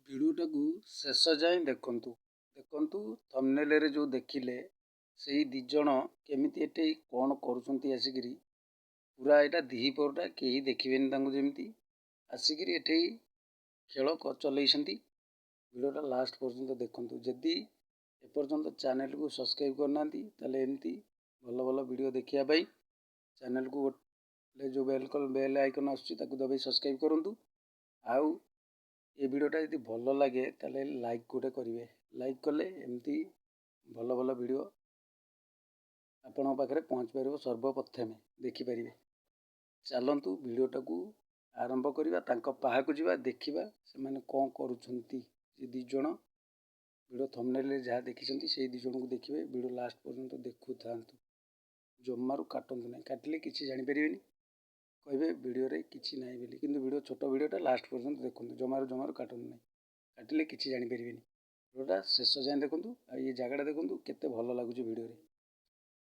ଭିଡ଼ିଓଟାକୁ ଶେଷ ଯାଏଁ ଦେଖନ୍ତୁ। ଥମ୍ବନେଲରେ ଯେଉଁ ଦେଖିଲେ ସେଇ ଦୁଇ ଜଣ କେମିତି ଏଠି କ'ଣ କରୁଛନ୍ତି ଆସିକିରି, ପୁରା ଏଇଟା ଦିହିପହରଟା କେହି ଦେଖିବେନି ତାଙ୍କୁ, ଯେମିତି ଆସିକିରି ଏଠି ଖେଳ ଚଲେଇଛନ୍ତି। ଭିଡ଼ିଓଟା ଲାଷ୍ଟ ପର୍ଯ୍ୟନ୍ତ ଦେଖନ୍ତୁ। ଯଦି ଏପର୍ଯ୍ୟନ୍ତ ଚ୍ୟାନେଲକୁ ସବସ୍କ୍ରାଇବ୍ କରିନାହାନ୍ତି ତାହେଲେ ଏମିତି ଭଲ ଭଲ ଭିଡ଼ିଓ ଦେଖିବା ପାଇଁ ଚ୍ୟାନେଲକୁ ଯେଉଁ ବେଲ୍ ଆଇକନ୍ ଆସୁଛି ତାକୁ ଦବାଇ ସବସ୍କ୍ରାଇବ୍ କରନ୍ତୁ। ଆଉ ଏ ଭିଡ଼ିଓଟା ଯଦି ଭଲ ଲାଗେ ତାହେଲେ ଲାଇକ୍ ଗୋଟେ କରିବେ। ଲାଇକ୍ କଲେ ଏମିତି ଭଲ ଭଲ ଭିଡ଼ିଓ ଆପଣଙ୍କ ପାଖରେ ପହଞ୍ଚି ପାରିବ, ସର୍ବପ୍ରଥମେ ଦେଖିପାରିବେ। ଚାଲନ୍ତୁ ଭିଡ଼ିଓଟାକୁ ଆରମ୍ଭ କରିବା, ତାଙ୍କ ପାଖକୁ ଯିବା, ଦେଖିବା ସେମାନେ କ'ଣ କରୁଛନ୍ତି। ସେ ଦୁଇ ଜଣ ଭିଡ଼ିଓ ଥମ୍ବନେଲରେ ଯାହା ଦେଖିଛନ୍ତି ସେଇ ଦୁଇ ଜଣଙ୍କୁ ଦେଖିବେ। ଭିଡ଼ିଓ ଲାଷ୍ଟ ପର୍ଯ୍ୟନ୍ତ ଦେଖୁଥାନ୍ତୁ, ଜମାରୁ କାଟନ୍ତୁ ନାହିଁ। କାଟିଲେ କିଛି ଜାଣିପାରିବେନି, କହିବେ ଭିଡ଼ିଓରେ କିଛି ନାହିଁ ବୋଲି। କିନ୍ତୁ ଭିଡ଼ିଓ ଛୋଟ ଭିଡ଼ିଓଟା ଲାଷ୍ଟ ପର୍ଯ୍ୟନ୍ତ ଦେଖନ୍ତୁ, ଜମାରୁ କାଟନ୍ତୁ ନାହିଁ। କାଟିଲେ କିଛି ଜାଣିପାରିବେନି। ଭିଡ଼ିଓଟା ଶେଷ ଯାଏଁ ଦେଖନ୍ତୁ। ଆଉ ଏ ଜାଗାଟା ଦେଖନ୍ତୁ କେତେ ଭଲ ଲାଗୁଛି ଭିଡ଼ିଓରେ।